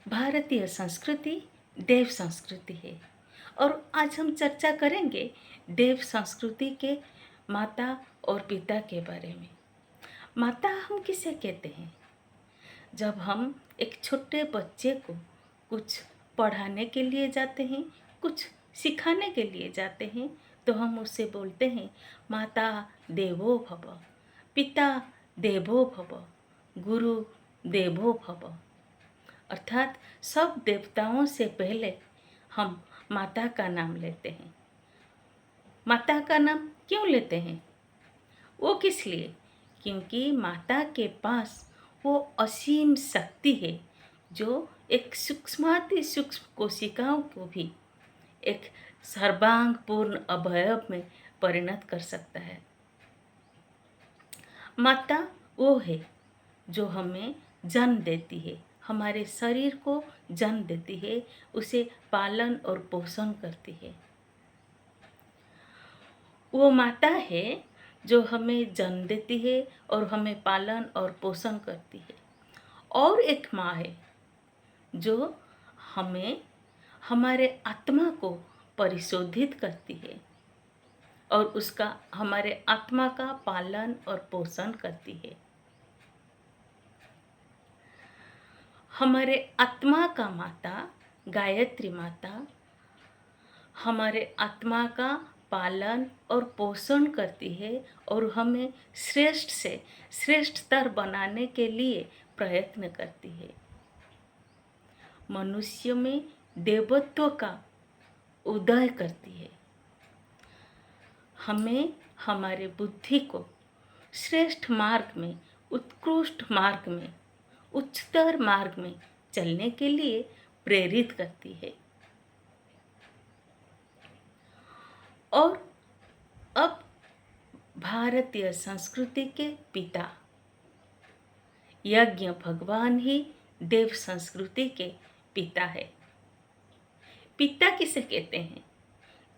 भारतीय संस्कृति देव संस्कृति है और आज हम चर्चा करेंगे देव संस्कृति के माता और पिता के बारे में। माता हम किसे कहते हैं? जब हम एक छोटे बच्चे को कुछ पढ़ाने के लिए जाते हैं, कुछ सिखाने के लिए जाते हैं, तो हम उससे बोलते हैं माता देवो भव, पिता देवो भव, गुरु देवो भव। अर्थात सब देवताओं से पहले हम माता का नाम लेते हैं। माता का नाम क्यों लेते हैं? वो किस लिए? क्योंकि माता के पास वो असीम शक्ति है जो एक सूक्ष्माति सूक्ष्म कोशिकाओं को भी एक सर्वांग पूर्ण अवयव में परिणत कर सकता है। माता वो है जो हमें जन्म देती है, हमारे शरीर को जन्म देती है, उसे पालन और पोषण करती है। वो माता है जो हमें जन्म देती है और हमें पालन और पोषण करती है। और एक माँ है जो हमें हमारे आत्मा को परिशोधित करती है और उसका हमारे आत्मा का पालन और पोषण करती है। हमारे आत्मा का माता गायत्री माता हमारे आत्मा का पालन और पोषण करती है और हमें श्रेष्ठ से श्रेष्ठतर बनाने के लिए प्रयत्न करती है। मनुष्य में देवत्व का उदय करती है। हमें हमारे बुद्धि को श्रेष्ठ मार्ग में, उत्कृष्ट मार्ग में, उच्चतर मार्ग में चलने के लिए प्रेरित करती है। और अब भारतीय संस्कृति के पिता यज्ञ भगवान ही देव संस्कृति के पिता है। पिता किसे कहते हैं?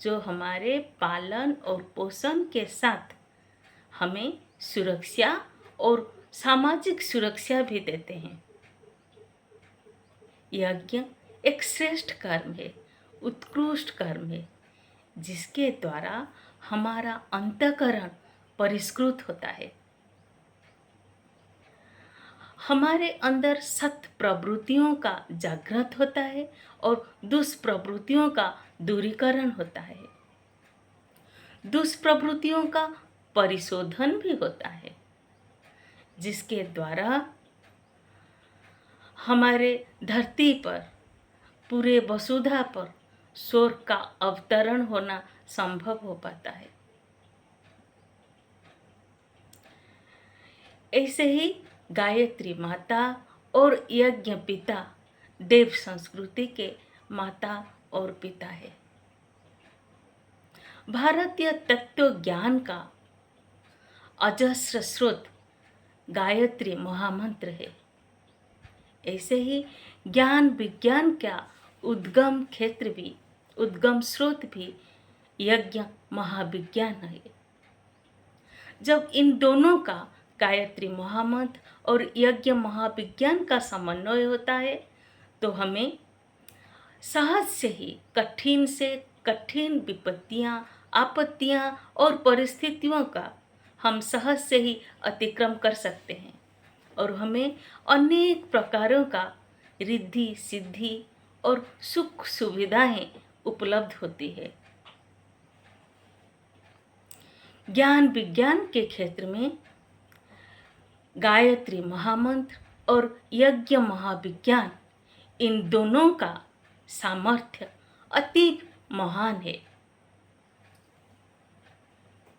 जो हमारे पालन और पोषण के साथ हमें सुरक्षा और सामाजिक सुरक्षा भी देते हैं। यज्ञ एक श्रेष्ठ कर्म है, उत्कृष्ट कर्म है, जिसके द्वारा हमारा अंतःकरण परिष्कृत होता है। हमारे अंदर सत प्रवृत्तियों का जागृत होता है और दुष्प्रवृत्तियों का दूरीकरण होता है। दुष्प्रवृत्तियों का परिशोधन भी होता है, जिसके द्वारा हमारे धरती पर, पूरे वसुधा पर स्वर्ग का अवतरण होना संभव हो पाता है। ऐसे ही गायत्री माता और यज्ञ पिता देव संस्कृति के माता और पिता है। भारतीय तत्व ज्ञान का अजस्र स्रोत गायत्री महामंत्र है। ऐसे ही ज्ञान विज्ञान का उद्गम क्षेत्र भी, उद्गम स्रोत भी यज्ञ महाविज्ञान है। जब इन दोनों का, गायत्री महामंत्र और यज्ञ महाविज्ञान का समन्वय होता है तो हमें सहज से ही कठिन से कठिन विपत्तियां, आपत्तियां और परिस्थितियों का हम सहज से ही अतिक्रम कर सकते हैं और हमें अनेक प्रकारों का रिद्धि सिद्धि और सुख सुविधाएं उपलब्ध होती है। ज्ञान विज्ञान के क्षेत्र में गायत्री महामंत्र और यज्ञ महाविज्ञान, इन दोनों का सामर्थ्य अति महान है।